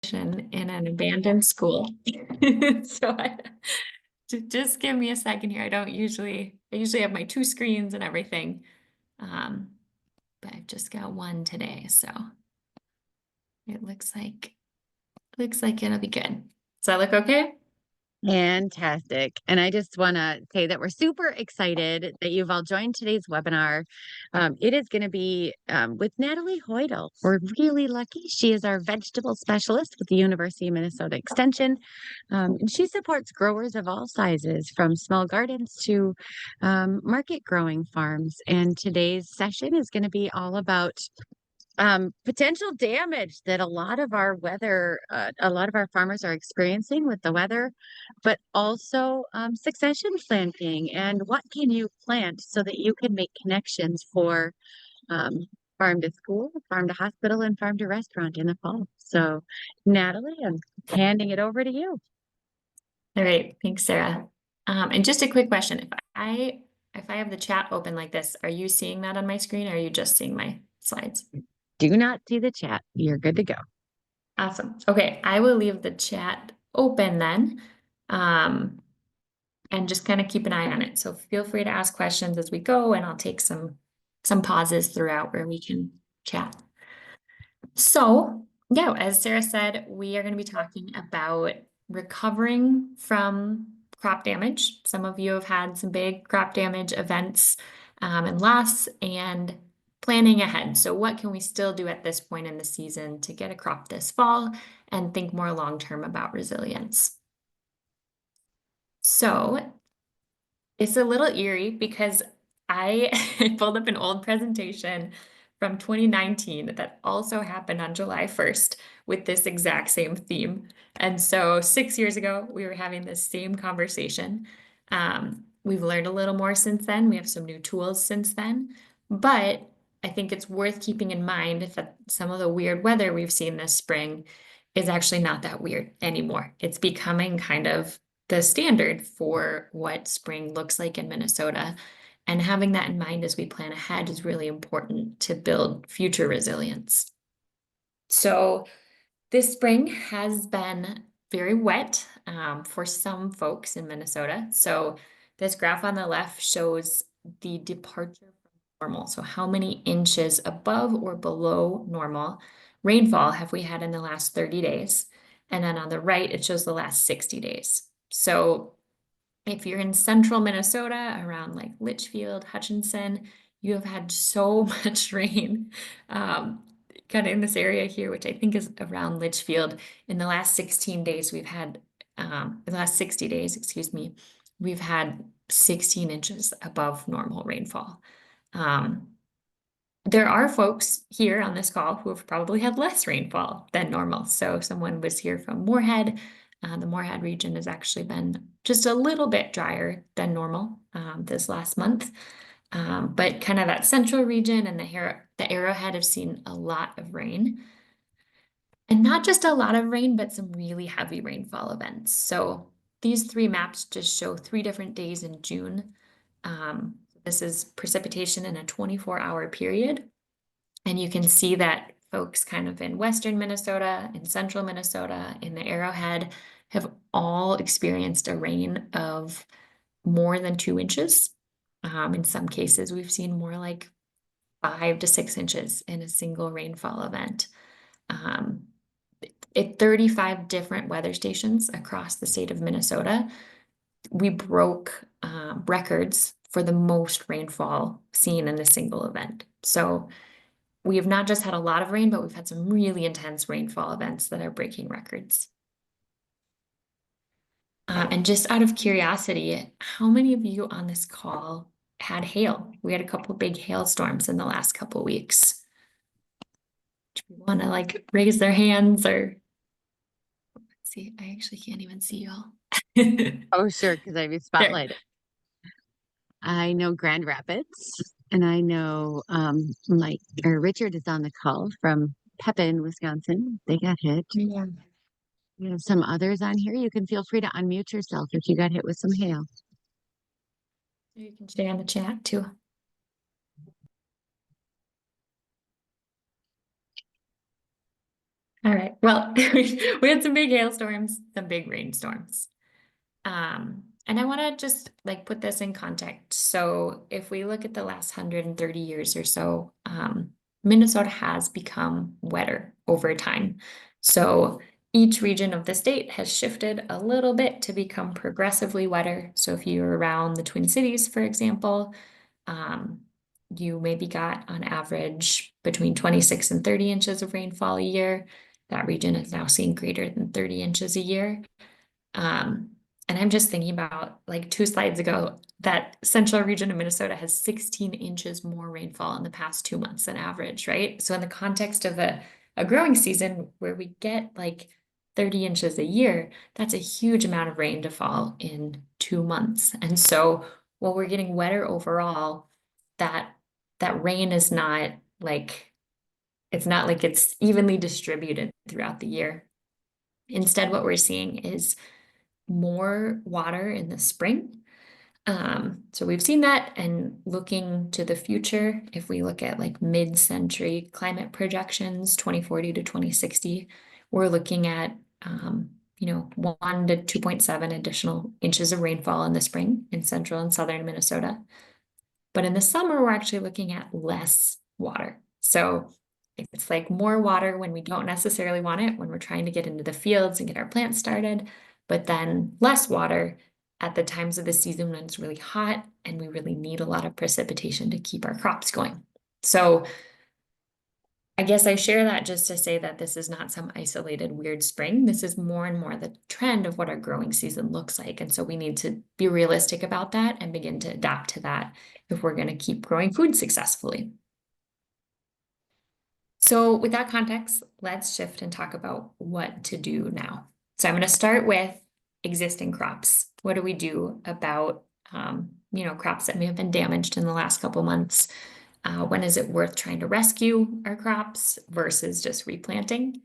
presentation in an abandoned school. So just give me a second here. I usually have my two screens and everything. But I've just got one today, so it looks like it'll be good. Does that look okay? Fantastic. And I just want to say that we're super excited that you've all joined today's webinar. It is going to be with Natalie Hoydel. We're really lucky. She is our vegetable specialist with the University of Minnesota Extension. And she supports growers of all sizes, from small gardens to market growing farms. And today's session is going to be all about potential damage that a lot of our farmers are experiencing with the weather, but also succession planting and what can you plant so that you can make connections for um, farm to school, farm to hospital, and farm to restaurant in the fall. So, Natalie, I'm handing it over to you. All right, thanks, Sarah. And just a quick question. If I have the chat open like this, are you seeing that on my screen or are you just seeing my slides? Do not see the chat. You're good to go. Awesome. Okay, I will leave the chat open then. And just kind of keep an eye on it. So feel free to ask questions as we go, and I'll take some pauses throughout where we can chat. So yeah, as Sarah said, we are going to be talking about recovering from crop damage. Some of you have had some big crop damage events and loss, and planning ahead. So what can we still do at this point in the season to get a crop this fall and think more long-term about resilience? So it's a little eerie because I pulled up an old presentation from 2019 that also happened on July 1st with this exact same theme. And so 6 years ago, we were having this same conversation. We've learned a little more since then. We have some new tools since then. But I think it's worth keeping in mind that some of the weird weather we've seen this spring is actually not that weird anymore. It's becoming kind of the standard for what spring looks like in Minnesota. And having that in mind as we plan ahead is really important to build future resilience. So this spring has been very wet for some folks in Minnesota. So this graph on the left shows the departure from normal. So how many inches above or below normal rainfall have we had in the last 30 days? And then on the right, it shows the last 60 days. So if you're in central Minnesota around like Litchfield, Hutchinson, you have had so much rain kind of in this area here, which I think is around Litchfield. In the last 16 days, in the last 60 days, excuse me, we've had 16 inches above normal rainfall. There are folks here on this call who have probably had less rainfall than normal. So someone was here from Moorhead. The Moorhead region has actually been just a little bit drier than normal this last month. But kind of that central region and the Arrowhead have seen a lot of rain. And not just a lot of rain, but some really heavy rainfall events. So these three maps just show 3 different days in June. This is precipitation in a 24-hour period. And you can see that folks kind of in western Minnesota, in central Minnesota, in the Arrowhead have all experienced a rain of more than 2 inches. In some cases, we've seen more like 5 to 6 inches in a single rainfall event. At 35 different weather stations across the state of Minnesota, we broke records for the most rainfall seen in a single event. So we have not just had a lot of rain, but we've had some really intense rainfall events that are breaking records. And just out of curiosity, how many of you on this call had hail? We had a couple of big hailstorms in the last couple of weeks. Do you want to like raise their hands or let's see? I actually can't even see y'all. Oh, sure, because I have you spotlighted. I know Grand Rapids, and I know Richard is on the call from Pepin, Wisconsin. They got hit. Yeah. We have some others on here. You can feel free to unmute yourself if you got hit with some hail. You can share in the chat too. All right. Well, we had some big hailstorms, some big rainstorms. And I want to just like put this in context. So if we look at the last 130 years or so, Minnesota has become wetter over time. So each region of the state has shifted a little bit to become progressively wetter. So if you're around the Twin Cities, for example, um, you maybe got on average between 26 and 30 inches of rainfall a year. That region is now seeing greater than 30 inches a year. Um, and I'm just thinking about like 2 slides ago, that central region of Minnesota has 16 inches more rainfall in the past 2 months than average, right? So in the context of a growing season where we get like 30 inches a year, that's a huge amount of rain to fall in 2 months. And so while we're getting wetter overall, that that rain is not like it's not like it's evenly distributed throughout the year. Instead, what we're seeing is more water in the spring. So we've seen that, and looking to the future, if we look at like mid-century climate projections, 2040 to 2060, we're looking at 1 to 2.7 additional inches of rainfall in the spring in central and southern Minnesota. But in the summer, we're actually looking at less water. So it's like more water when we don't necessarily want it, when we're trying to get into the fields and get our plants started, but then less water at the times of the season when it's really hot and we really need a lot of precipitation to keep our crops going. So I guess I share that just to say that this is not some isolated weird spring. This is more and more the trend of what our growing season looks like. And so we need to be realistic about that and begin to adapt to that if we're going to keep growing food successfully. So with that context, let's shift and talk about what to do now. So I'm going to start with existing crops. What do we do about crops that may have been damaged in the last couple months? When is it worth trying to rescue our crops versus just replanting?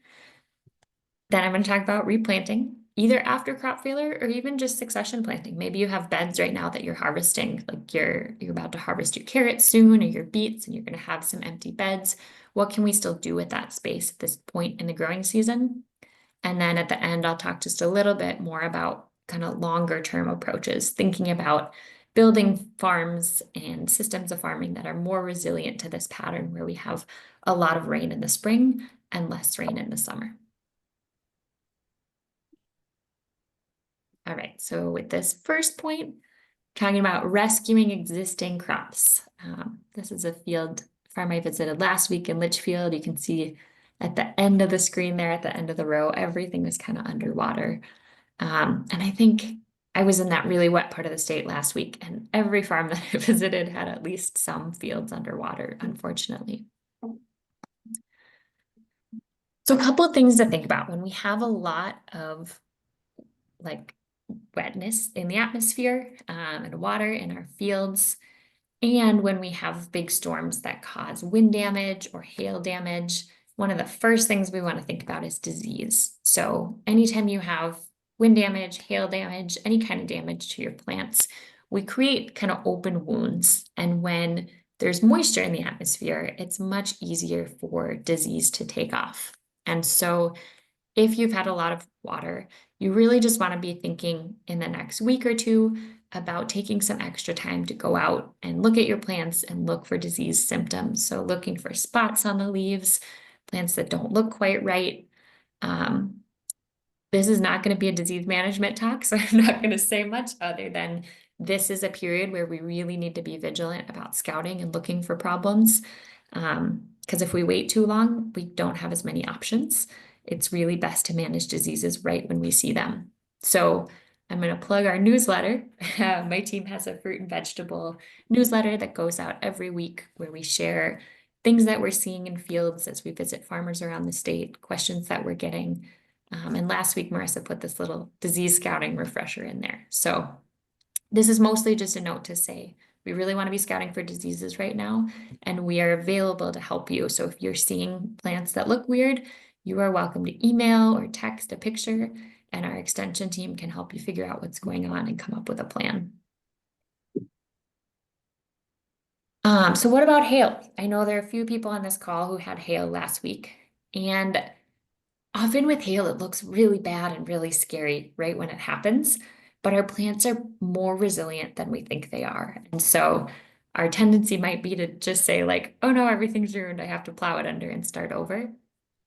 Then I'm going to talk about replanting, either after crop failure or even just succession planting. Maybe you have beds right now that you're harvesting, like you're about to harvest your carrots soon or your beets, and you're going to have some empty beds. What can we still do with that space at this point in the growing season? And then at the end, I'll talk just a little bit more about kind of longer term approaches, thinking about building farms and systems of farming that are more resilient to this pattern where we have a lot of rain in the spring and less rain in the summer. All right, so with this first point, talking about rescuing existing crops. This is a field farm I visited last week in Litchfield. You can see at the end of the screen there, at the end of the row, everything was kind of underwater. And I think I was in that really wet part of the state last week, and every farm that I visited had at least some fields underwater, unfortunately. So a couple of things to think about when we have a lot of like wetness in the atmosphere and water in our fields. And when we have big storms that cause wind damage or hail damage, one of the first things we want to think about is disease. So anytime you have wind damage, hail damage, any kind of damage to your plants, we create kind of open wounds. And when there's moisture in the atmosphere, it's much easier for disease to take off. And so if you've had a lot of water, you really just want to be thinking in the next week or two about taking some extra time to go out and look at your plants and look for disease symptoms. So looking for spots on the leaves, plants that don't look quite right. This is not going to be a disease management talk, so I'm not going to say much other than this is a period where we really need to be vigilant about scouting and looking for problems. Because if we wait too long, we don't have as many options. It's really best to manage diseases right when we see them. So I'm going to plug our newsletter. My team has a fruit and vegetable newsletter that goes out every week where we share things that we're seeing in fields as we visit farmers around the state, questions that we're getting. And last week, Marissa put this little disease scouting refresher in there. So this is mostly just a note to say, we really want to be scouting for diseases right now, and we are available to help you. So if you're seeing plants that look weird, you are welcome to email or text a picture, and our extension team can help you figure out what's going on and come up with a plan. So what about hail? I know there are a few people on this call who had hail last week, and often with hail, it looks really bad and really scary right when it happens, but our plants are more resilient than we think they are. And so our tendency might be to just say like, oh no, everything's ruined. I have to plow it under and start over.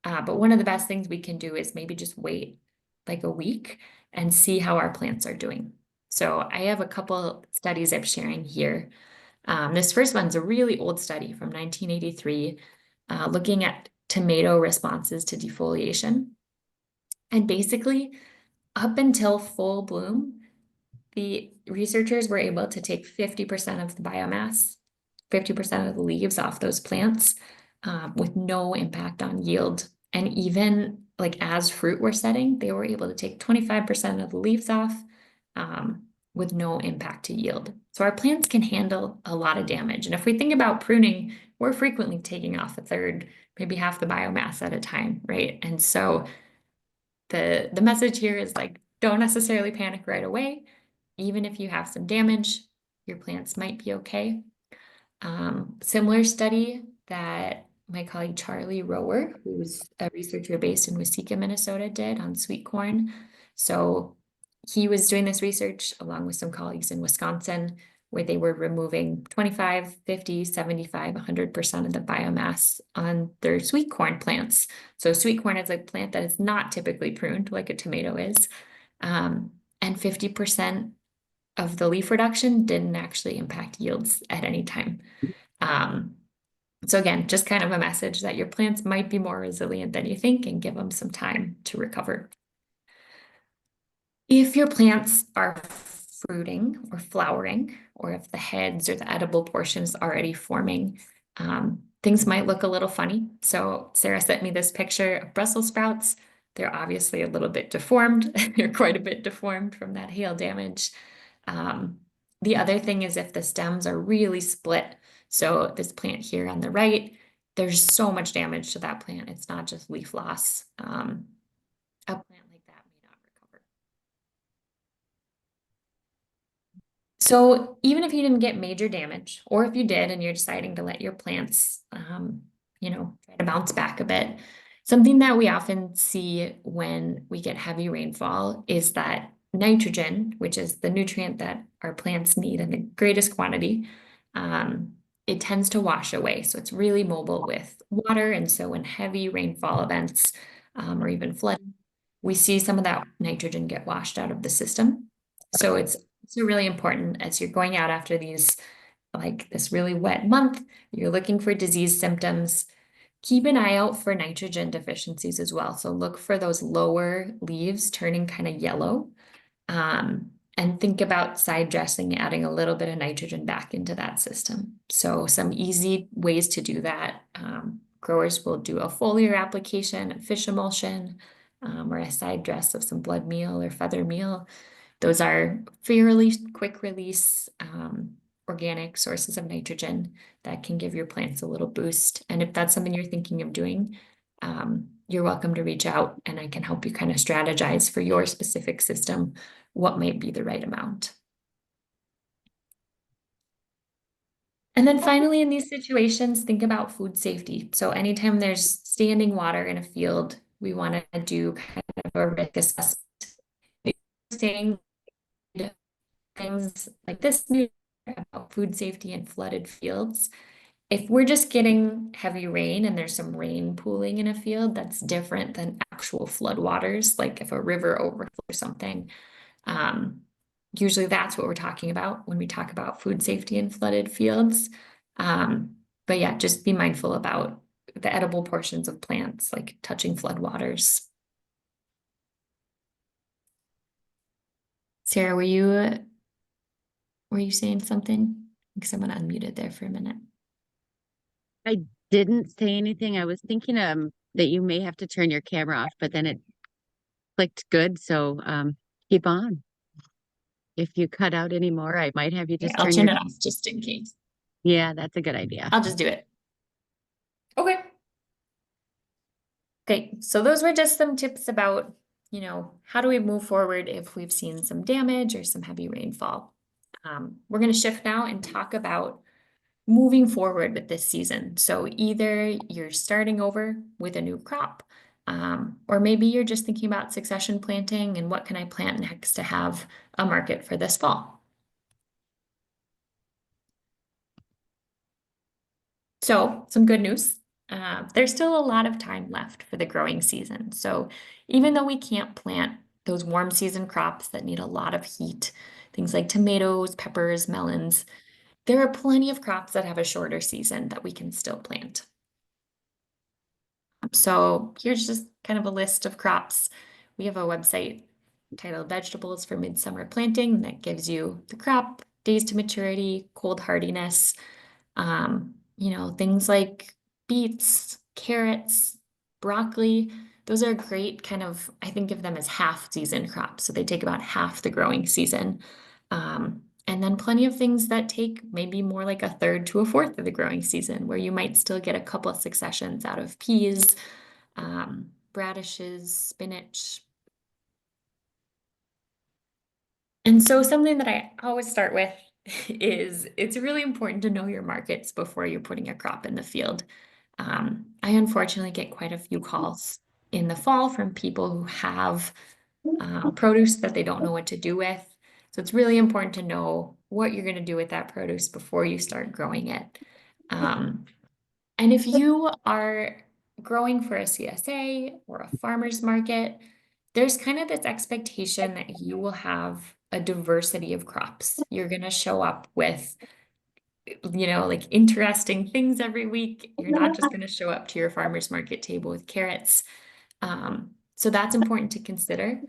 But one of the best things we can do is maybe just wait like a week and see how our plants are doing. So I have a couple studies I'm sharing here. This first one's a really old study from 1983, looking at tomato responses to defoliation. And basically, up until full bloom, the researchers were able to take 50% of the biomass, 50% of the leaves off those plants, with no impact on yield. And even like as fruit were setting, they were able to take 25% of the leaves off, with no impact to yield. So our plants can handle a lot of damage. And if we think about pruning, we're frequently taking off a third, maybe half the biomass at a time, right? And so the message here is like, don't necessarily panic right away. Even if you have some damage, your plants might be okay. Similar study that my colleague Charlie Rower, who's a researcher based in Waseca, Minnesota, did on sweet corn. So he was doing this research along with some colleagues in Wisconsin, where they were removing 25, 50, 75, 100% of the biomass on their sweet corn plants. So sweet corn is a plant that is not typically pruned like a tomato is. And 50% of the leaf reduction didn't actually impact yields at any time. Um, so again, just kind of a message that your plants might be more resilient than you think and give them some time to recover. If your plants are fruiting or flowering, or if the heads or the edible portions already forming, things might look a little funny. So Sarah sent me this picture of Brussels sprouts. They're obviously a little bit deformed. They're quite a bit deformed from that hail damage. The other thing is if the stems are really split. So this plant here on the right, there's so much damage to that plant. It's not just leaf loss. A plant like that may not recover. So even if you didn't get major damage, or if you did and you're deciding to let your plants, try to bounce back a bit, something that we often see when we get heavy rainfall is that nitrogen, which is the nutrient that our plants need in the greatest quantity, it tends to wash away. So it's really mobile with water. And so when heavy rainfall events, or even flooding, we see some of that nitrogen get washed out of the system. So it's really important as you're going out after these, like this really wet month, you're looking for disease symptoms. Keep an eye out for nitrogen deficiencies as well. So look for those lower leaves turning kind of yellow. And think about side dressing, adding a little bit of nitrogen back into that system. So some easy ways to do that. Growers will do a foliar application, a fish emulsion, or a side dress of some blood meal or feather meal. Those are fairly quick release, organic sources of nitrogen that can give your plants a little boost. And if that's something you're thinking of doing, you're welcome to reach out and I can help you kind of strategize for your specific system what might be the right amount. And then finally, in these situations, think about food safety. So anytime there's standing water in a field, we want to do kind of a risk assessment. Saying things like this about food safety in flooded fields. If we're just getting heavy rain and there's some rain pooling in a field, that's different than actual flood waters, like if a river overflows or something. Usually that's what we're talking about when we talk about food safety in flooded fields. But yeah, just be mindful about the edible portions of plants, like touching flood waters. Sarah, were you saying something? Because someone unmuted there for a minute. I didn't say anything. I was thinking that you may have to turn your camera off, but then it clicked good. So keep on. If you cut out anymore, I might have you Yeah, just I'll turn turn your it off just in case. Yeah, that's a good idea. I'll just do it. Okay. Okay, so those were just some tips about, how do we move forward if we've seen some damage or some heavy rainfall. We're going to shift now and talk about moving forward with this season. So either you're starting over with a new crop, Or maybe you're just thinking about succession planting and what can I plant next to have a market for this fall. So, some good news. There's still a lot of time left for the growing season. So, even though we can't plant those warm season crops that need a lot of heat, things like tomatoes, peppers, melons, there are plenty of crops that have a shorter season that we can still plant. So, here's just kind of a list of crops. We have a website titled Vegetables for Midsummer Planting that gives you the crop, days to maturity, cold hardiness, things like beets, carrots, broccoli. Those are great kind of, I think of them as half season crops. So they take about half the growing season. And then plenty of things that take maybe more like a third to a fourth of the growing season, where you might still get a couple of successions out of peas, radishes, spinach. And so something that I always start with is it's really important to know your markets before you're putting a crop in the field. I unfortunately get quite a few calls in the fall from people who have produce that they don't know what to do with. So it's really important to know what you're going to do with that produce before you start growing it. Um, and if you are growing for a CSA or a farmer's market, there's kind of this expectation that you will have a diversity of crops. You're going to show up with, like interesting things every week. You're not just going to show up to your farmer's market table with carrots. So that's important to consider.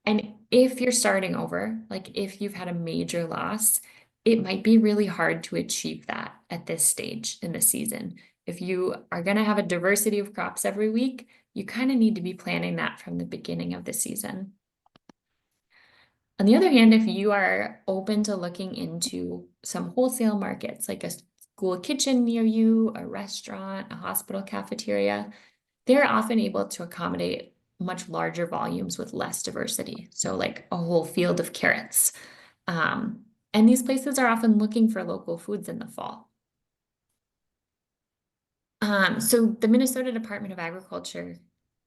And if you're starting over, like if you've had a major loss, it might be really hard to achieve that at this stage in the season. If you are going to have a diversity of crops every week, you kind of need to be planning that from the beginning of the season. On the other hand, if you are open to looking into some wholesale markets, like a school kitchen near you, a restaurant, a hospital cafeteria, they're often able to accommodate much larger volumes with less diversity. So like a whole field of carrots. And these places are often looking for local foods in the fall. So the Minnesota Department of Agriculture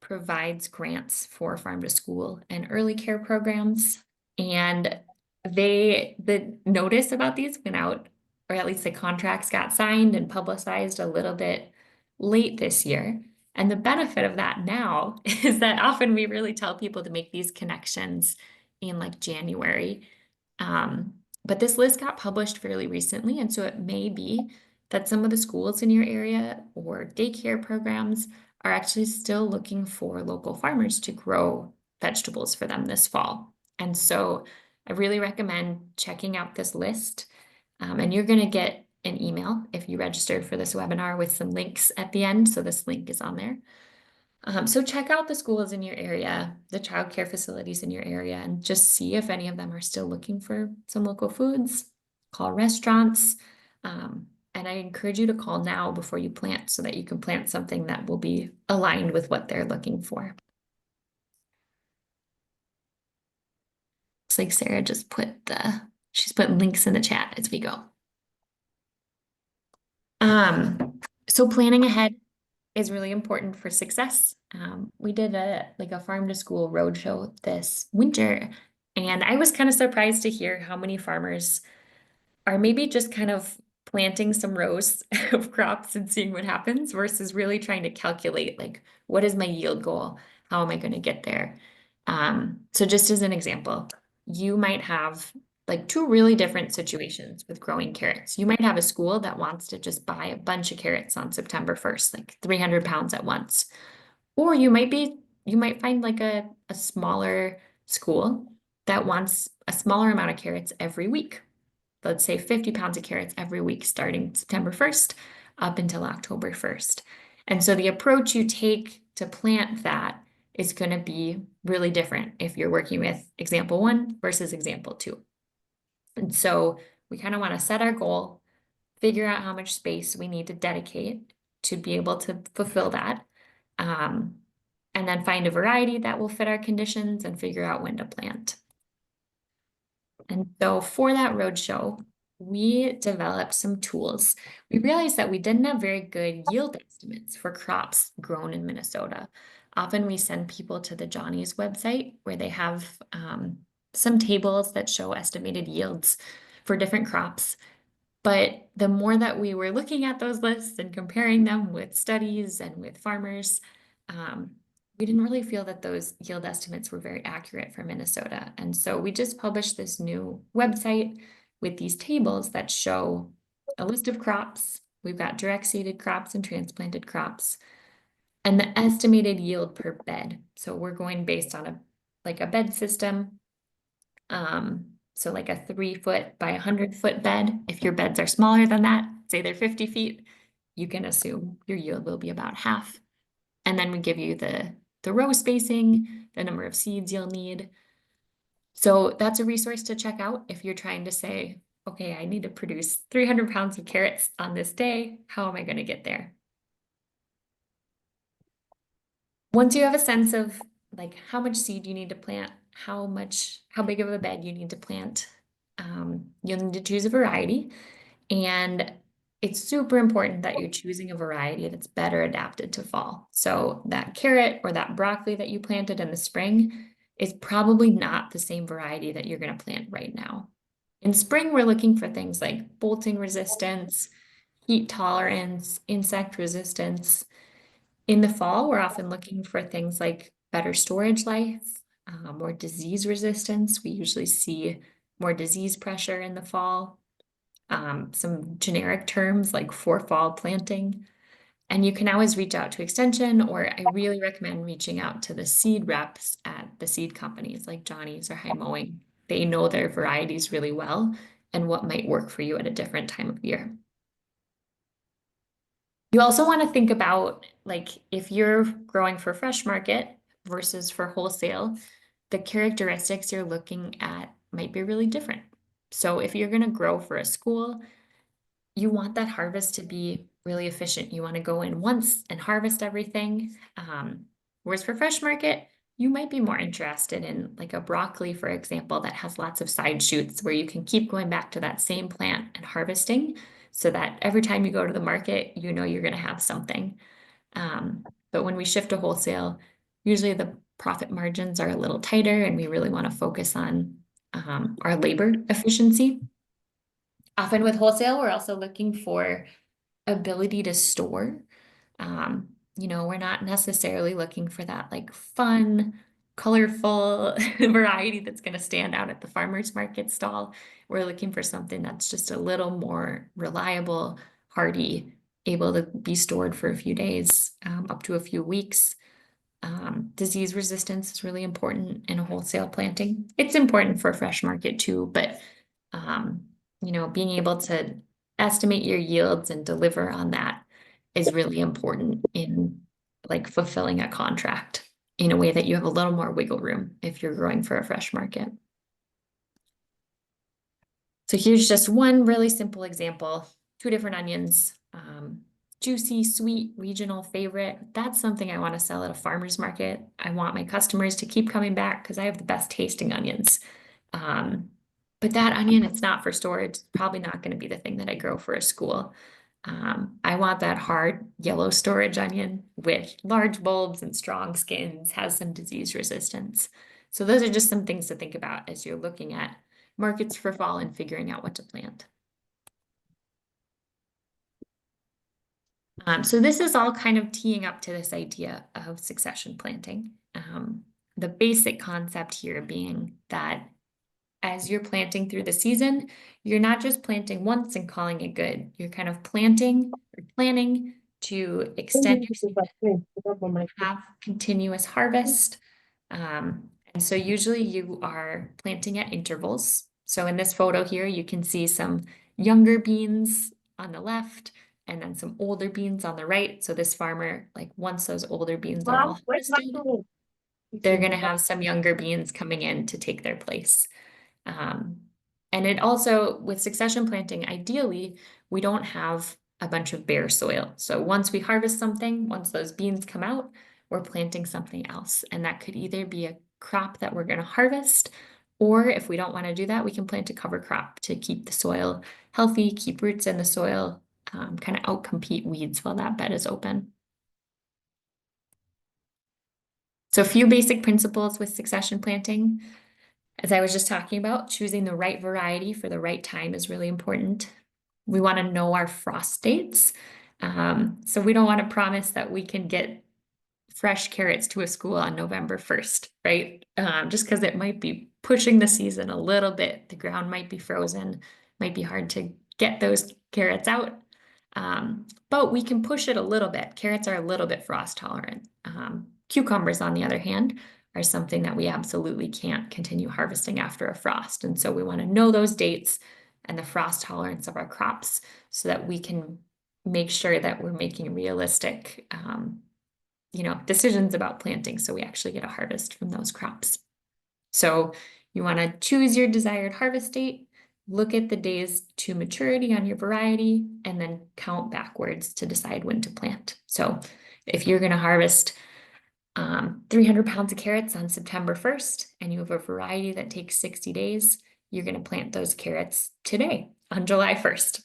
provides grants for farm to school and early care programs. And the notice about these went out, or at least the contracts got signed and publicized a little bit late this year. And the benefit of that now is that often we really tell people to make these connections in like January. But this list got published fairly recently, and so it may be that some of the schools in your area or daycare programs are actually still looking for local farmers to grow vegetables for them this fall. And so I really recommend checking out this list. And you're going to get an email if you registered for this webinar with some links at the end. So this link is on there. So check out the schools in your area, the childcare facilities in your area, and just see if any of them are still looking for some local foods. Call restaurants. And I encourage you to call now before you plant so that you can plant something that will be aligned with what they're looking for. Looks like Sarah just she's put links in the chat as we go. So planning ahead is really important for success. We did a farm to school roadshow this winter, and I was kind of surprised to hear how many farmers are maybe just kind of planting some rows of crops and seeing what happens versus really trying to calculate like what is my yield goal? How am I going to get there? So just as an example, you might have like two really different situations with growing carrots. You might have a school that wants to just buy a bunch of carrots on September 1st, like 300 pounds at once. Or you might find like a smaller school that wants a smaller amount of carrots every week. Let's say 50 pounds of carrots every week starting September 1st up until October 1st. And so the approach you take to plant that is going to be really different if you're working with example 1 versus example 2. And so we kind of want to set our goal, figure out how much space we need to dedicate to be able to fulfill that. And then find a variety that will fit our conditions and figure out when to plant. And so for that roadshow, we developed some tools. We realized that we didn't have very good yield estimates for crops grown in Minnesota. Often we send people to the Johnny's website where they have some tables that show estimated yields for different crops. But the more that we were looking at those lists and comparing them with studies and with farmers, um, we didn't really feel that those yield estimates were very accurate for Minnesota. And so we just published this new website with these tables that show a list of crops. We've got direct seeded crops and transplanted crops and the estimated yield per bed. So we're going based on a bed system. So like a 3 foot by 100 foot bed. If your beds are smaller than that, say they're 50 feet, you can assume your yield will be about half. And then we give you the row spacing, the number of seeds you'll need. So that's a resource to check out if you're trying to say, okay, I need to produce 300 pounds of carrots on this day. How am I going to get there? Once you have a sense of like how much seed you need to plant, how big of a bed you need to plant, you'll need to choose a variety. And it's super important that you're choosing a variety that's better adapted to fall. So that carrot or that broccoli that you planted in the spring is probably not the same variety that you're going to plant right now. In spring, we're looking for things like bolting resistance, heat tolerance, insect resistance. In the fall, we're often looking for things like better storage life, more disease resistance. We usually see more disease pressure in the fall. Some generic terms like for fall planting. And you can always reach out to Extension, or I really recommend reaching out to the seed reps at the seed companies like Johnny's or High Mowing. They know their varieties really well and what might work for you at a different time of year. You also want to think about like if you're growing for fresh market versus for wholesale, the characteristics you're looking at might be really different. So if you're going to grow for a school, you want that harvest to be really efficient. You want to go in once and harvest everything. Whereas for fresh market, you might be more interested in like a broccoli, for example, that has lots of side shoots where you can keep going back to that same plant and harvesting so that every time you go to the market, you know you're going to have something. But when we shift to wholesale, usually the profit margins are a little tighter and we really want to focus on our labor efficiency. Often with wholesale, we're also looking for ability to store. We're not necessarily looking for that like fun, colorful variety that's going to stand out at the farmer's market stall. We're looking for something that's just a little more reliable, hardy, able to be stored for a few days, up to a few weeks. Disease resistance is really important in a wholesale planting. It's important for a fresh market too, but being able to estimate your yields and deliver on that is really important in like fulfilling a contract in a way that you have a little more wiggle room if you're growing for a fresh market. So here's just one really simple example, 2 different onions, juicy, sweet, regional favorite. That's something I want to sell at a farmer's market. I want my customers to keep coming back because I have the best tasting onions. But that onion, it's not for storage. It's probably not going to be the thing that I grow for a school. I want that hard yellow storage onion with large bulbs and strong skins, has some disease resistance. So those are just some things to think about as you're looking at markets for fall and figuring out what to plant. So this is all kind of teeing up to this idea of succession planting. The basic concept here being that as you're planting through the season, you're not just planting once and calling it good. You're kind of planting or planning to extend your season, have continuous harvest. And so usually you are planting at intervals. So in this photo here, you can see some younger beans on the left and then some older beans on the right. So this farmer, like once those older beans are all harvested, they're going to have some younger beans coming in to take their place. And it also, with succession planting, ideally, we don't have a bunch of bare soil. So once we harvest something, once those beans come out, we're planting something else. And that could either be a crop that we're going to harvest, or if we don't want to do that, we can plant a cover crop to keep the soil healthy, keep roots in the soil, kind of outcompete weeds while that bed is open. So a few basic principles with succession planting. As I was just talking about, choosing the right variety for the right time is really important. We want to know our frost dates. So we don't want to promise that we can get fresh carrots to a school on November 1st, right? Just because it might be pushing the season a little bit. The ground might be frozen, might be hard to get those carrots out. But we can push it a little bit. Carrots are a little bit frost tolerant. Cucumbers, on the other hand, are something that we absolutely can't continue harvesting after a frost. And so we want to know those dates and the frost tolerance of our crops so that we can make sure that we're making realistic decisions about planting so we actually get a harvest from those crops. So you want to choose your desired harvest date, look at the days to maturity on your variety, and then count backwards to decide when to plant. So if you're going to harvest 300 pounds of carrots on September 1st, and you have a variety that takes 60 days, you're going to plant those carrots today on July 1st.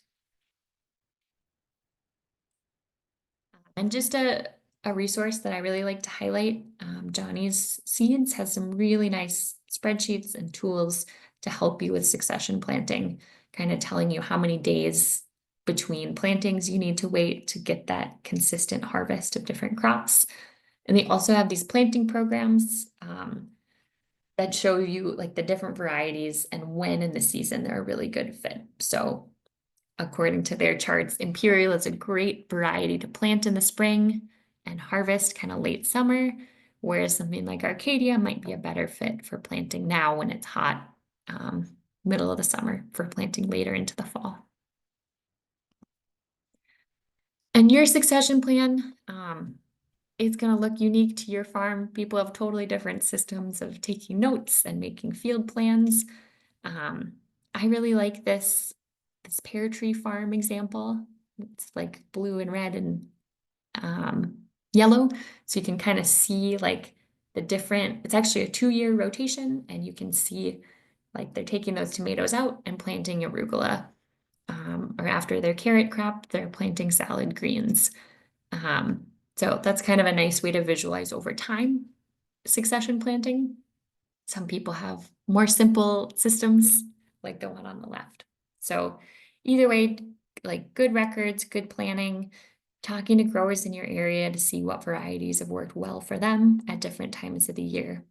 And just a resource that I really like to highlight, Johnny's Seeds has some really nice spreadsheets and tools to help you with succession planting, kind of telling you how many days between plantings you need to wait to get that consistent harvest of different crops. And they also have these planting programs that show you like the different varieties and when in the season they're a really good fit. So according to their charts, Imperial is a great variety to plant in the spring and harvest kind of late summer, whereas something like Arcadia might be a better fit for planting now when it's hot, middle of the summer for planting later into the fall. And your succession plan, it's going to look unique to your farm. People have totally different systems of taking notes and making field plans. I really like this pear tree farm example. It's like blue and red and yellow. So you can kind of see like it's actually a 2-year rotation, and you can see like they're taking those tomatoes out and planting arugula. Or after their carrot crop, they're planting salad greens. So that's kind of a nice way to visualize over time succession planting. Some people have more simple systems like the one on the left. So either way, like good records, good planning, talking to growers in your area to see what varieties have worked well for them at different times of the year.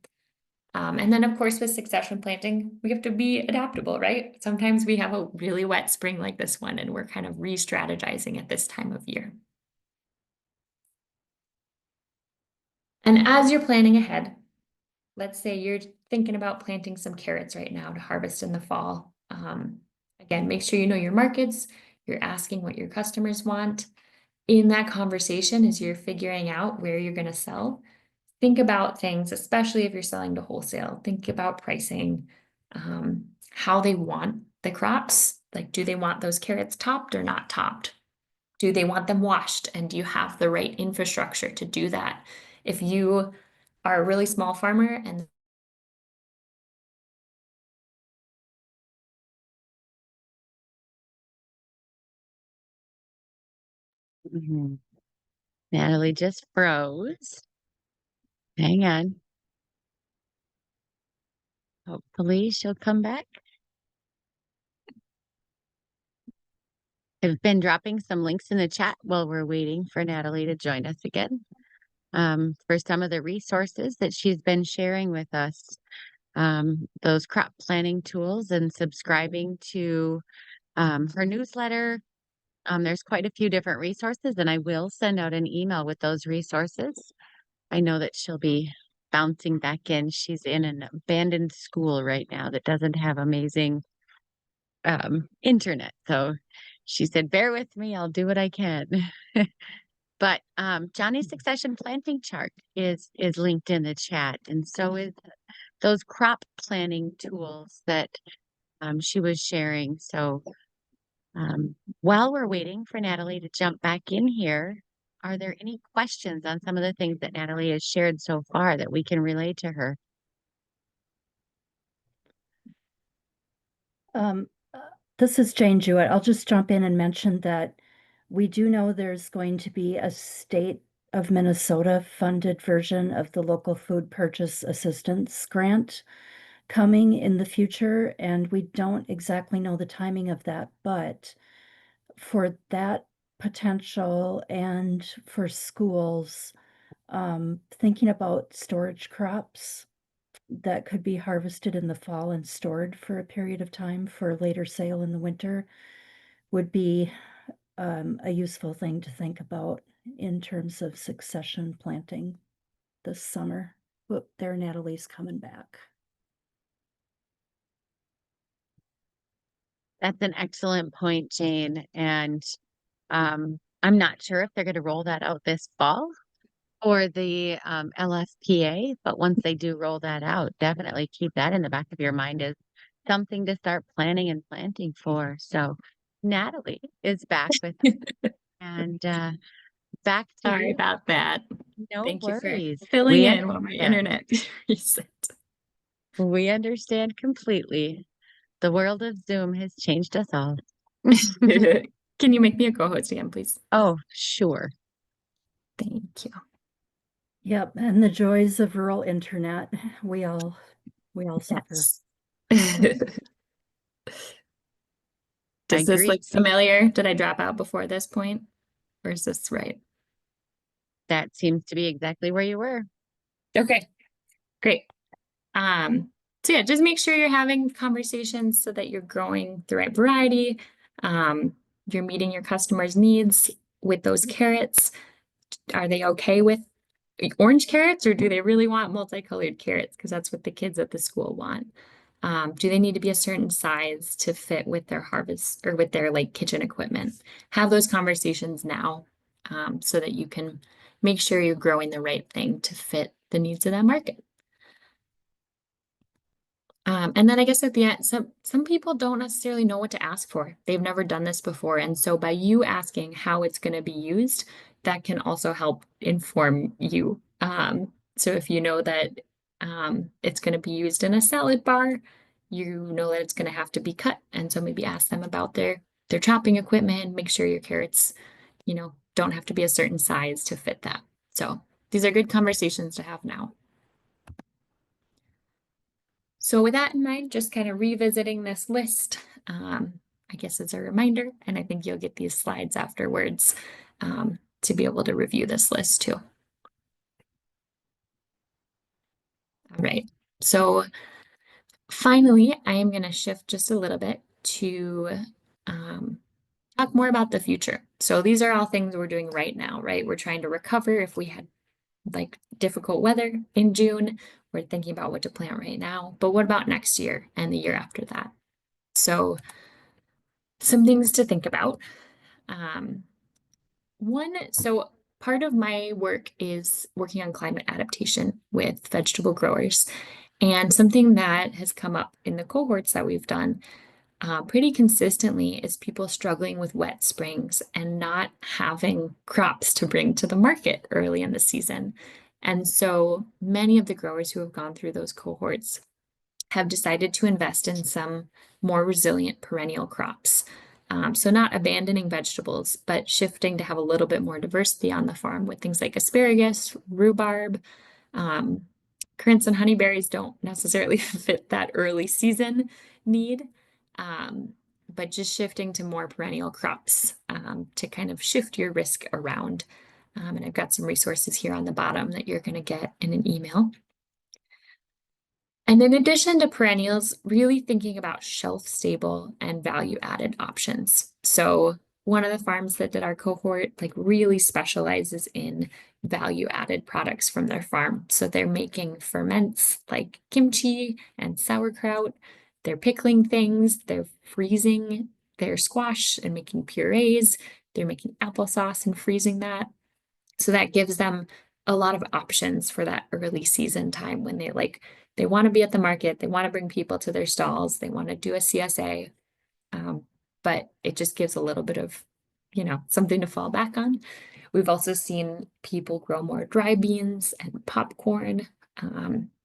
And then of course with succession planting, we have to be adaptable, right? Sometimes we have a really wet spring like this one and we're kind of re-strategizing at this time of year. And as you're planning ahead, let's say you're thinking about planting some carrots right now to harvest in the fall. Again, make sure you know your markets. You're asking what your customers want. In that conversation, as you're figuring out where you're going to sell, think about things, especially if you're selling to wholesale. Think about pricing, how they want the crops. Like, do they want those carrots topped or not topped? Do they want them washed? And do you have the right infrastructure to do that? If you are a really small farmer and Mhm. Natalie just froze. Hang on. Hopefully she'll come back. I've been dropping some links in the chat while we're waiting for Natalie to join us again. For some of the resources that she's been sharing with us, those crop planning tools and subscribing to her newsletter. There's quite a few different resources, and I will send out an email with those resources. I know that she'll be bouncing back in. She's in an abandoned school right now that doesn't have amazing internet. So she said, bear with me, I'll do what I can. But Johnny's succession planting chart is linked in the chat, and so is those crop planning tools that she was sharing. So while we're waiting for Natalie to jump back in here, are there any questions on some of the things that Natalie has shared so far that we can relay to her? Um, this is Jane Jewett. I'll just jump in and mention that we do know there's going to be a state of Minnesota funded version of the local food purchase assistance grant coming in the future, and we don't exactly know the timing of that, but for that potential and for schools, thinking about storage crops that could be harvested in the fall and stored for a period of time for later sale in the winter would be a useful thing to think about in terms of succession planting this summer. Whoop, there Natalie's coming back. That's an excellent point, Jane. And I'm not sure if they're going to roll that out this fall or the LFPA, but once they do roll that out, definitely keep that in the back of your mind as something to start planning and planting for. So Natalie is back with us, and back to Sorry you. about that. No Thank you for worries. filling We in while my understand. internet reset. We understand completely. The world of Zoom has changed us all. Can you make me a co-host again, please? Oh, sure. Thank you. Yep, and the joys of rural internet. We all suffer. Yes. Does this Agreed. look familiar? Did I drop out before this point? Or is this right? That seems to be exactly where you were. Okay, great. So yeah, just make sure you're having conversations so that you're growing the right variety. You're meeting your customers' needs with those carrots. Are they okay with orange carrots, or do they really want multicolored carrots? Because that's what the kids at the school want. Do they need to be a certain size to fit with their harvest or with their like kitchen equipment? Have those conversations now, so that you can make sure you're growing the right thing to fit the needs of that market. And then I guess at the end, some people don't necessarily know what to ask for. They've never done this before. And so by you asking how it's going to be used, that can also help inform you. So if you know that it's going to be used in a salad bar, you know that it's going to have to be cut. And so maybe ask them about their chopping equipment, make sure your carrots, don't have to be a certain size to fit that. So these are good conversations to have now. So with that in mind, just kind of revisiting this list, I guess as a reminder, and I think you'll get these slides afterwards to be able to review this list too. All right, so finally, I am going to shift just a little bit to talk more about the future. So these are all things we're doing right now, right? We're trying to recover if we had like difficult weather in June. We're thinking about what to plant right now, but what about next year and the year after that? So some things to think about. So part of my work is working on climate adaptation with vegetable growers. And something that has come up in the cohorts that we've done pretty consistently is people struggling with wet springs and not having crops to bring to the market early in the season. And so many of the growers who have gone through those cohorts have decided to invest in some more resilient perennial crops. So not abandoning vegetables, but shifting to have a little bit more diversity on the farm with things like asparagus, rhubarb. Currants and honeyberries don't necessarily fit that early season need, but just shifting to more perennial crops to kind of shift your risk around. And I've got some resources here on the bottom that you're going to get in an email. And in addition to perennials, really thinking about shelf stable and value added options. So one of the farms that did our cohort like really specializes in value added products from their farm. So they're making ferments like kimchi and sauerkraut. They're pickling things, they're freezing their squash and making purees. They're making applesauce and freezing that. So that gives them a lot of options for that early season time when they want to be at the market, they want to bring people to their stalls, they want to do a CSA, but it just gives a little bit of, something to fall back on. We've also seen people grow more dry beans and popcorn,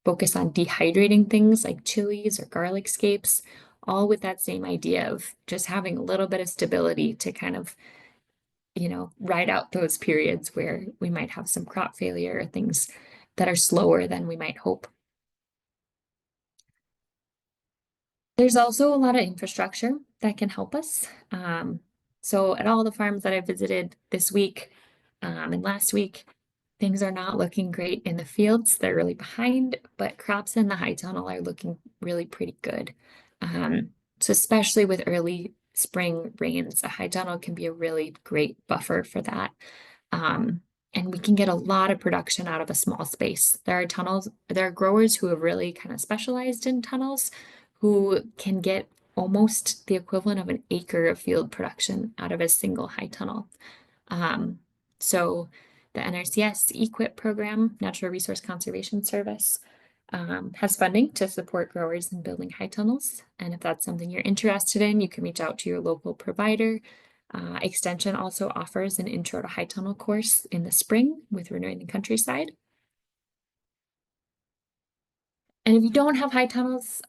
focus on dehydrating things like chilies or garlic scapes, all with that same idea of just having a little bit of stability to kind of ride out those periods where we might have some crop failure or things that are slower than we might hope. There's also a lot of infrastructure that can help us. So at all the farms that I visited this week, and last week, things are not looking great in the fields. They're really behind, but crops in the high tunnel are looking really pretty good. So especially with early spring rains, a high tunnel can be a really great buffer for that. And we can get a lot of production out of a small space. There are growers who have really kind of specialized in tunnels who can get almost the equivalent of an acre of field production out of a single high tunnel. So the NRCS EQIP program, Natural Resource Conservation Service, has funding to support growers in building high tunnels. And if that's something you're interested in, you can reach out to your local provider. Extension also offers an Intro to High Tunnel course in the spring with Renewing the Countryside. And if you don't have high tunnels,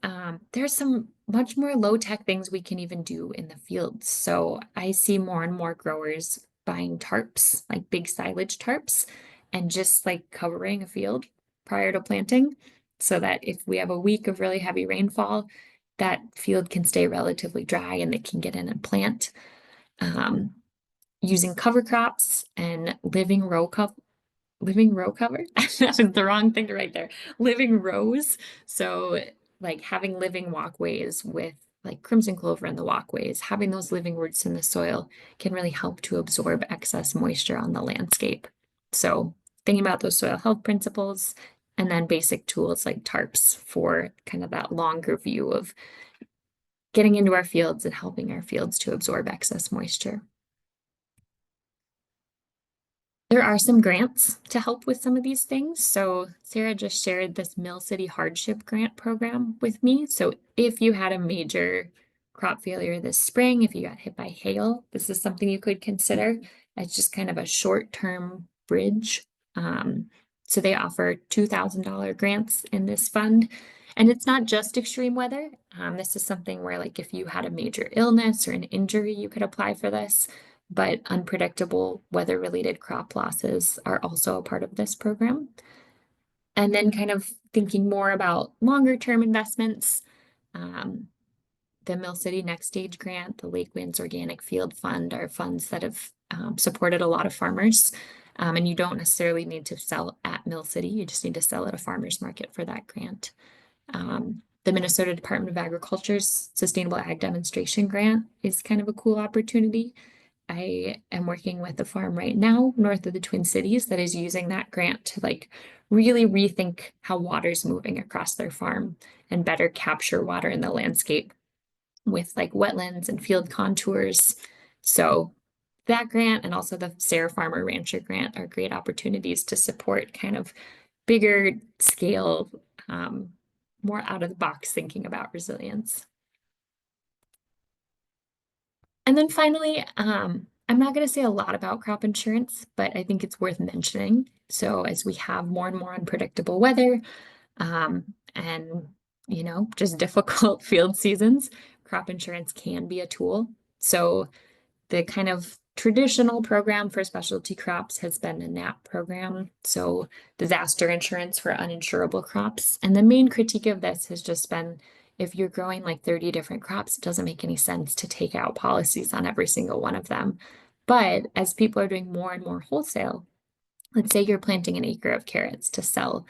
there's some much more low-tech things we can even do in the fields. So I see more and more growers buying tarps, like big silage tarps, and just like covering a field prior to planting, so that if we have a week of really heavy rainfall, that field can stay relatively dry and they can get in and plant. Using cover crops and living row cover. That was the wrong thing to write there. Living rows. So like having living walkways with like crimson clover in the walkways, having those living roots in the soil can really help to absorb excess moisture on the landscape. So thinking about those soil health principles and then basic tools like tarps for kind of that longer view of getting into our fields and helping our fields to absorb excess moisture. There are some grants to help with some of these things. So Sarah just shared this Mill City Hardship Grant program with me. So if you had a major crop failure this spring, if you got hit by hail, this is something you could consider as just kind of a short-term bridge. So they offer $2,000 grants in this fund. And it's not just extreme weather. This is something where like if you had a major illness or an injury, you could apply for this. But unpredictable weather-related crop losses are also a part of this program. And then kind of thinking more about longer-term investments, the Mill City Next Stage Grant, the Lakewinds Organic Field Fund are funds that have supported a lot of farmers. And you don't necessarily need to sell at Mill City, you just need to sell at a farmer's market for that grant. The Minnesota Department of Agriculture's Sustainable Ag Demonstration Grant is kind of a cool opportunity. I am working with a farm right now north of the Twin Cities that is using that grant to like really rethink how water's moving across their farm and better capture water in the landscape with like wetlands and field contours. So that grant and also the Sarah Farmer Rancher grant are great opportunities to support kind of bigger scale, more out of the box thinking about resilience. And then finally, I'm not going to say a lot about crop insurance, but I think it's worth mentioning. So as we have more and more unpredictable weather, and just difficult field seasons, crop insurance can be a tool. So the kind of traditional program for specialty crops has been a NAP program, so disaster insurance for uninsurable crops. And the main critique of this has just been if you're growing like 30 different crops, it doesn't make any sense to take out policies on every single one of them. But as people are doing more and more wholesale, let's say you're planting an acre of carrots to sell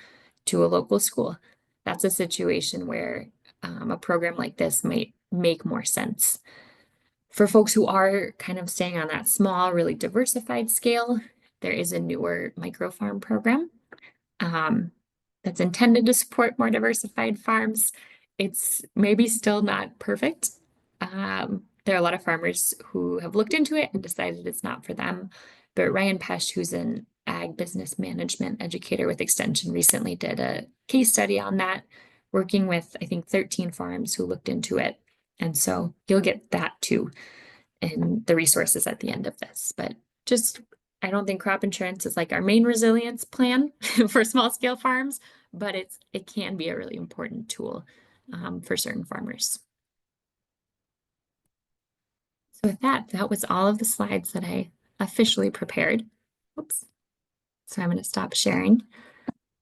to a local school. That's a situation where a program like this might make more sense. For folks who are kind of staying on that small, really diversified scale, there is a newer micro farm program that's intended to support more diversified farms. It's maybe still not perfect. There are a lot of farmers who have looked into it and decided it's not for them. But Ryan Pesch, who's an ag business management educator with Extension, recently did a case study on that, working with, I think, 13 farms who looked into it. And so you'll get that too in the resources at the end of this. But just, I don't think crop insurance is like our main resilience plan for small scale farms, but it can be a really important tool for certain farmers. So with that was all of the slides that I officially prepared. Oops. So I'm going to stop sharing.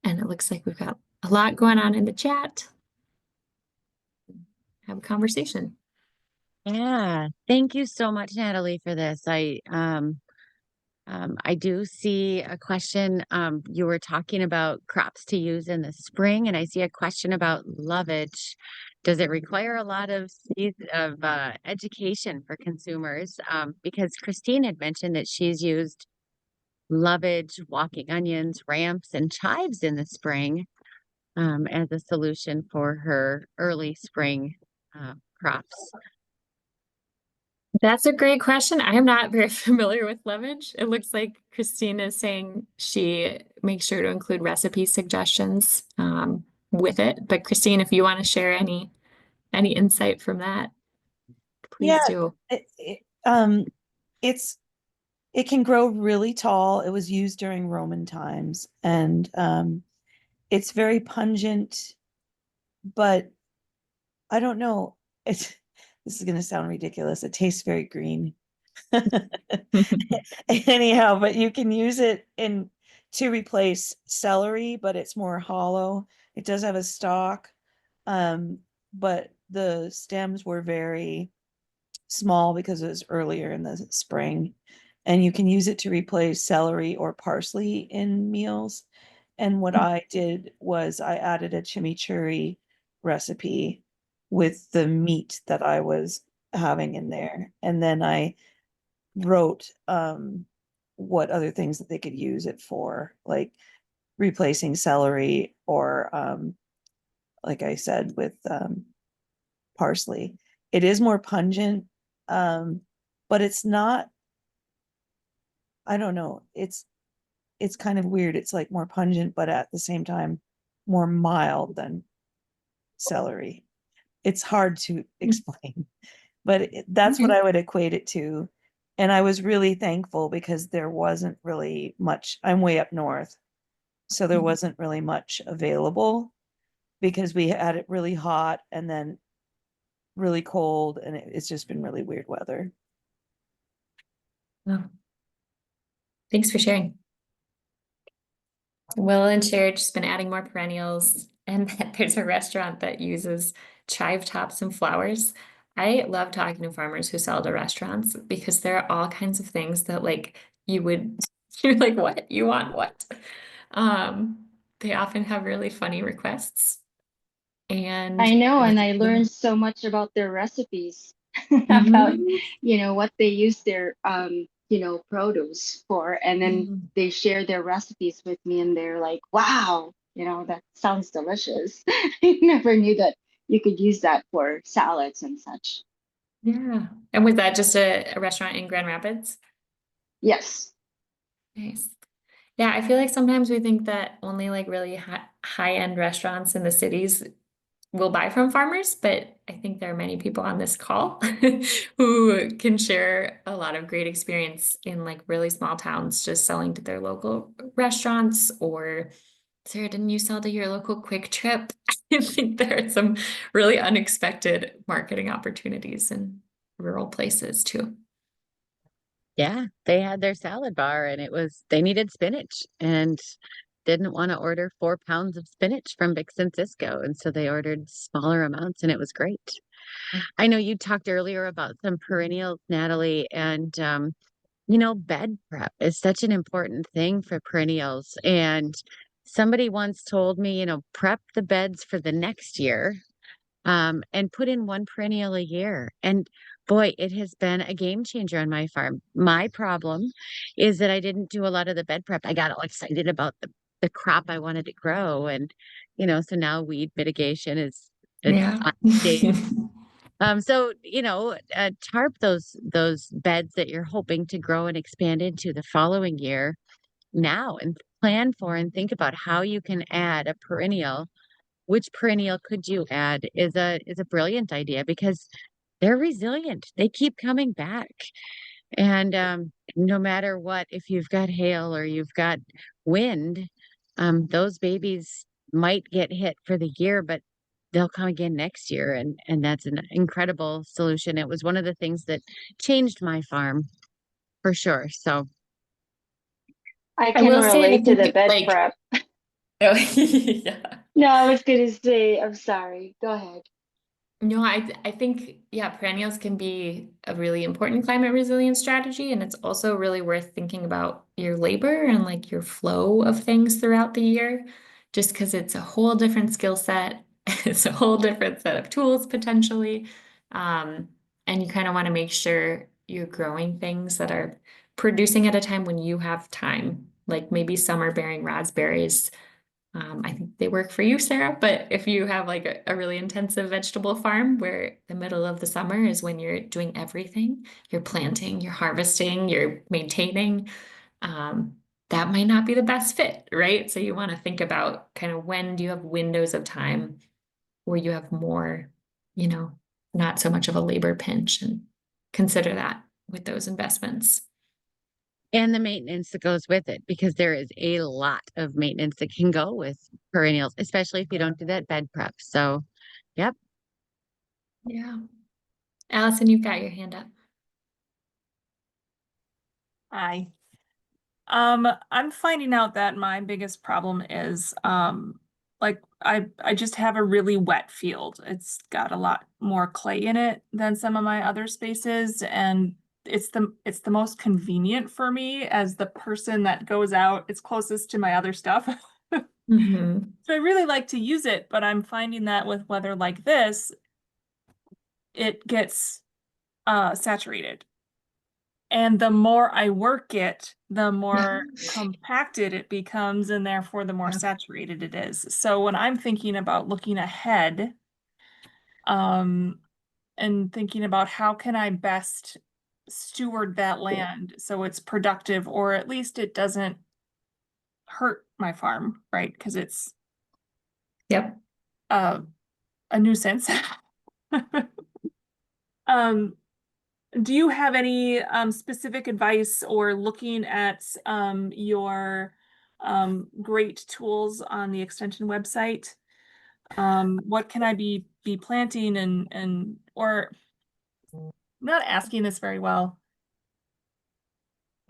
And it looks like we've got a lot going on in the chat. Have a conversation. Yeah, thank you so much, Natalie, for this. I do see a question. You were talking about crops to use in the spring, and I see a question about lovage. Does it require a lot of education for consumers? Because Christine had mentioned that she's used lovage, walking onions, ramps, and chives in the spring as a solution for her early spring crops. That's a great question. I am not very familiar with lovage. It looks like Christine is saying she makes sure to include recipe suggestions with it. But Christine, if you want to share any insight from that, please Yeah, do. it's it can grow really tall. It was used during Roman times, and it's very pungent, but I don't know. It's this is going to sound ridiculous. It tastes very green. Anyhow, but you can use it in to replace celery, but it's more hollow. It does have a stalk, but the stems were very small because it was earlier in the spring. And you can use it to replace celery or parsley in meals. And what I did was I added a chimichurri recipe with the meat that I was having in there. And then I wrote what other things that they could use it for, like replacing celery or like I said, with parsley. It is more pungent, but it's not, I don't know, it's kind of weird. It's like more pungent, but at the same time more mild than celery. It's hard to explain, but that's what Okay. I would equate it to. And I was really thankful because there wasn't really much. I'm way up north, so there wasn't really much available because we had it really hot and then really cold, and it's just been really weird weather. Well, thanks for sharing. Will and shared she's been adding more perennials, and that there's a restaurant that uses chive tops and flowers. I love talking to farmers who sell to restaurants because there are all kinds of things that like you would you're like, what? You want what? They often have really funny requests and I know, and I recipe. learned so much about their recipes, about, Mhm. what they use their, produce for, and then Mhm. they share their recipes with me, and they're like, wow, that sounds delicious. I never knew that you could use that for salads and such. Yeah. And was that just a restaurant in Grand Rapids? Yes. Nice. Yeah, I feel like sometimes we think that only like really high-end restaurants in the cities will buy from farmers, but I think there are many people on this call who can share a lot of great experience in like really small towns, just selling to their local restaurants. Or Sarah, didn't you sell to your local Quick Trip? I think there are some really unexpected marketing opportunities in rural places too. Yeah, they had their salad bar and they needed spinach and didn't want to order 4 pounds of spinach from Big Cisco. And so they ordered smaller amounts and it was great. I know you talked earlier about some perennials, Natalie, and bed prep is such an important thing for perennials. And somebody once told me, prep the beds for the next year, and put in one perennial a year. And boy, it has been a game changer on my farm. My problem is that I didn't do a lot of the bed prep. I got all excited about the crop I wanted to grow. And, so now weed mitigation is Yeah. on stage. So, tarp those beds that you're hoping to grow and expand into the following year now, and plan for and think about how you can add a perennial. Which perennial could you add is a brilliant idea because they're resilient. They keep coming back. And no matter what, if you've got hail or you've got wind, those babies might get hit for the year, but they'll come again next year. And that's an incredible solution. It was one of the things that changed my farm. for sure. So I I can will say, I relate to the think bed like, prep. oh, yeah. No, I was gonna say, I'm sorry. Go ahead. No, I think yeah, perennials can be a really important climate resilience strategy, and it's also really worth thinking about your labor and like your flow of things throughout the year, just because it's a whole different skill set. It's a whole different set of tools potentially. Um, and you kind of want to make sure you're growing things that are producing at a time when you have time, like maybe summer bearing raspberries. I think they work for you, Sarah, but if you have like a really intensive vegetable farm where the middle of the summer is when you're doing everything, you're planting, you're harvesting, you're maintaining, that might not be the best fit, right? So you want to think about kind of when do you have windows of time where you have more, you know, not so much of a labor pinch, and consider that with those investments. and the maintenance that goes with it, because there is a lot of maintenance that can go with perennials, especially if you don't do that bed prep. So, yep. Yeah. Allison, you've got your hand up. Hi. I'm finding out that my biggest problem is like I just have a really wet field. It's got a lot more clay in it than some of my other spaces, and it's the most convenient for me as the person that goes out. It's closest to my other stuff. Mhm. So I really like to use it, but I'm finding that with weather like this, it gets saturated. And the more I work it, the more compacted it becomes, and therefore the more Yeah. saturated it is. So when I'm thinking about looking ahead, um, and thinking about how can I best steward that land so it's productive, or at least it doesn't hurt my farm, right? Because it's Yep. uh, a nuisance. Um, Do you have any specific advice, or looking at your great tools on the extension website? What can I be planting, and or I'm not asking this very well.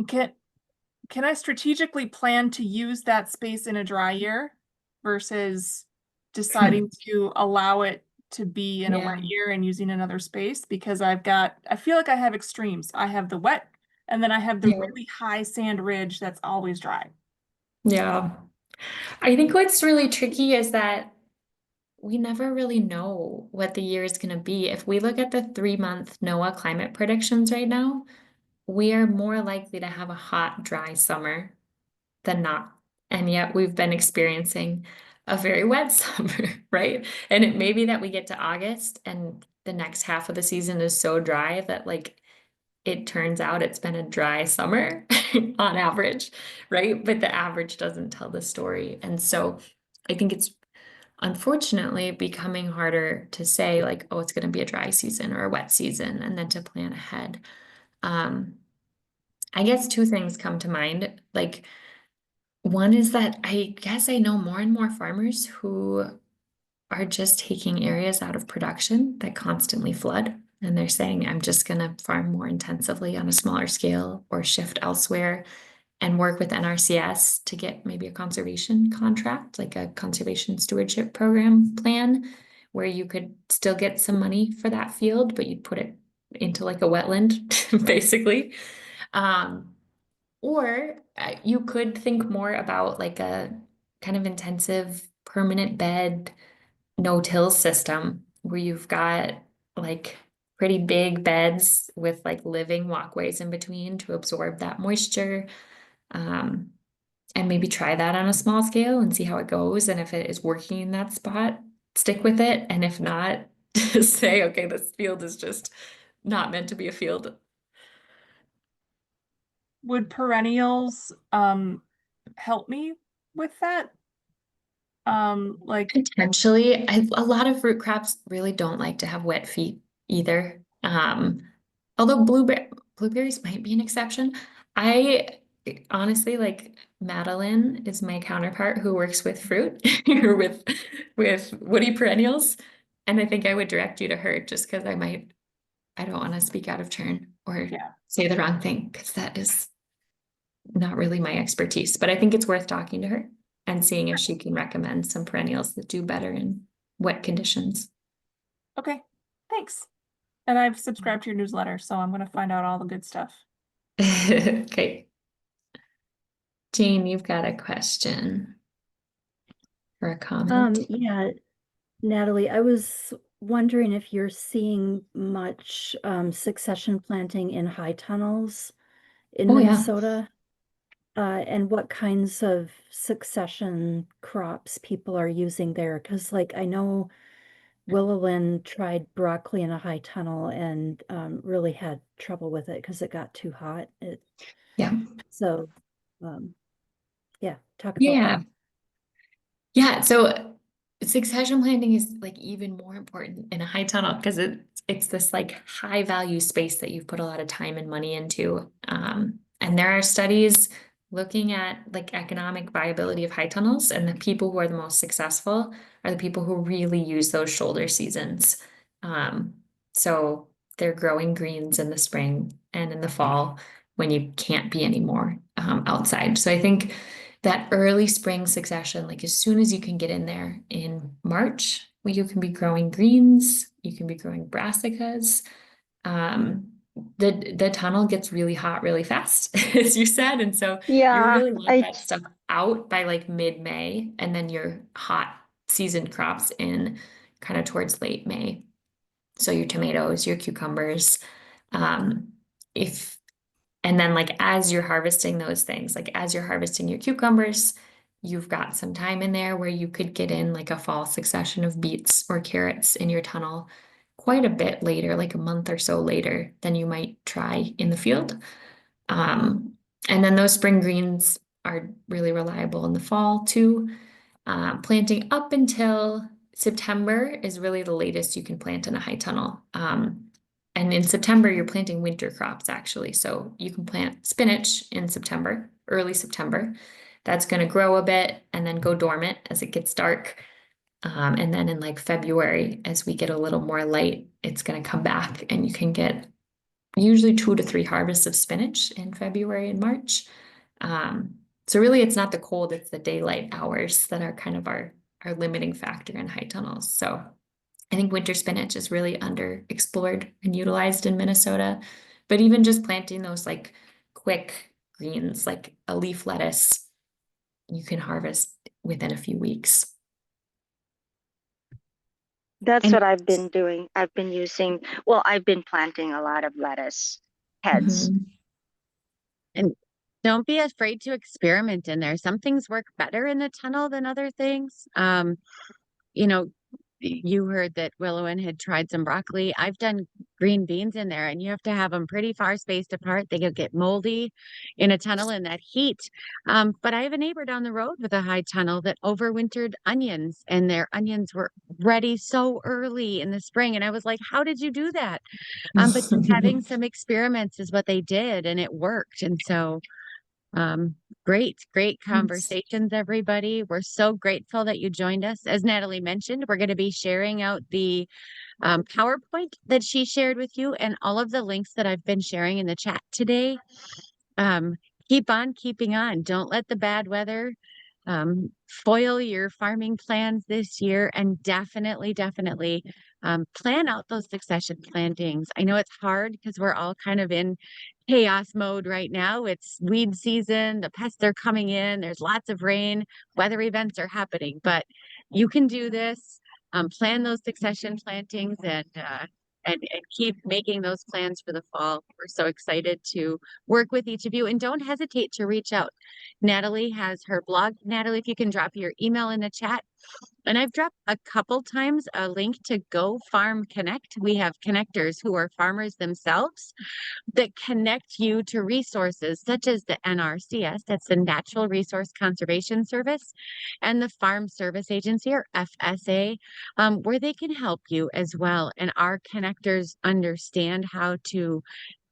Can can I strategically plan to use that space in a dry year versus deciding to allow it to be in a wet Yeah. year and using another space? Because I feel like I have extremes. I have the wet, and then I have the Yeah. really high sand ridge that's always dry. Yeah. I think what's really tricky is that we never really know what the year is going to be. If we look at the 3-month NOAA climate predictions right now, we are more likely to have a hot, dry summer than not. And yet we've been experiencing a very wet summer, right? And it may be that we get to August and the next half of the season is so dry that like it turns out it's been a dry summer on average, right? But the average doesn't tell the story. And so I think it's unfortunately becoming harder to say like, oh, it's going to be a dry season or a wet season, and then to plan ahead. Um, I guess two things come to mind. Like one is that I guess I know more and more farmers who are just taking areas out of production that constantly flood. And they're saying, I'm just going to farm more intensively on a smaller scale or shift elsewhere and work with NRCS to get maybe a conservation contract, like a conservation stewardship program plan, where you could still get some money for that field, but you'd put it into like a wetland, basically. Um, or you could think more about like a kind of intensive permanent bed no-till system where you've got like pretty big beds with like living walkways in between to absorb that moisture. Um, and maybe try that on a small scale and see how it goes. And if it is working in that spot, stick with it. And if not, just say, okay, this field is just not meant to be a field. Would perennials help me with that? Like Potentially, a lot of fruit crops really don't like to have wet feet either. Although blueberries might be an exception. I honestly like Madeline is my counterpart who works with fruit or with woody perennials, and I think I would direct you to her just because I might I don't want to speak out of turn or Yeah. say the wrong thing because that is not really my expertise. But I think it's worth talking to her and seeing if she can recommend some perennials that do better in wet conditions. Okay, thanks. And I've subscribed to your newsletter, so I'm gonna find out all the good stuff. Okay. Jane, you've got a question or a comment? Yeah, Natalie, I was wondering if you're seeing much succession planting in high tunnels in Oh, yeah. Minnesota, and what kinds of succession crops people are using there. Because, like, I know Willow Lynn tried broccoli in a high tunnel and really had trouble with it because it got too hot. Yeah. So, yeah, talk about Yeah. that. Yeah. So succession planting is like even more important in a high tunnel because it's this like high value space that you've put a lot of time and money into. And there are studies looking at like economic viability of high tunnels, and the people who are the most successful are the people who really use those shoulder seasons. Um, so they're growing greens in the spring and in the fall when you can't be anymore outside. So I think that early spring succession, like as soon as you can get in there in March, where you can be growing greens, you can be growing brassicas. Um, the tunnel gets really hot really fast, as you said, and so you Yeah, really want that stuff out by like mid-May, and then your hot seasoned crops in kind of towards late May. So your tomatoes, your cucumbers, um, if and then like as you're harvesting those things, like as you're harvesting your cucumbers, you've got some time in there where you could get in like a fall succession of beets or carrots in your tunnel quite a bit later, like a month or so later than you might try in the field. And then those spring greens are really reliable in the fall too. Planting up until September is really the latest you can plant in a high tunnel. And in September, you're planting winter crops actually. So you can plant spinach in September, early September. That's going to grow a bit and then go dormant as it gets dark. And then in like February, as we get a little more light, it's going to come back and you can get usually 2 to 3 harvests of spinach in February and March. So really it's not the cold, it's the daylight hours that are kind of our limiting factor in high tunnels. So I think winter spinach is really underexplored and utilized in Minnesota. But even just planting those like quick greens, like a leaf lettuce, you can harvest within a few weeks. that's And what I've been doing. I've been planting a lot of lettuce heads. Mhm. And don't be afraid to experiment in there. Some things work better in the tunnel than other things. You know, you heard that Willowin had tried some broccoli. I've done green beans in there, and you have to have them pretty far spaced apart. They could get moldy in a tunnel in that heat. But I have a neighbor down the road with a high tunnel that overwintered onions, and their onions were ready so early in the spring. And I was like, how did you do that? But just having some experiments is what they did, and it worked. And so great conversations, everybody. We're so grateful that you joined us. As Natalie mentioned, we're going to be sharing out the PowerPoint that she shared with you and all of the links that I've been sharing in the chat today. Keep on keeping on. Don't let the bad weather foil your farming plans this year, and definitely plan out those succession plantings. I know it's hard because we're all kind of in chaos mode right now. It's weed season, the pests are coming in, there's lots of rain, weather events are happening, but you can do this. Plan those succession plantings and keep making those plans for the fall. We're so excited to work with each of you, and don't hesitate to reach out. Natalie has her blog. Natalie, if you can drop your email in the chat. And I've dropped a couple times a link to Go Farm Connect. We have connectors who are farmers themselves that connect you to resources such as the NRCS, that's the Natural Resource Conservation Service, and the Farm Service Agency, or FSA, where they can help you as well. And our connectors understand how to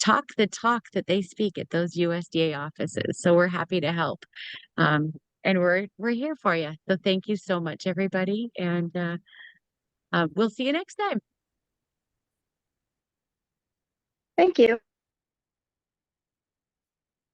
talk the talk that they speak at those USDA offices. So we're happy to help. And we're here for you. So thank you so much, everybody. And we'll see you next time. Thank you.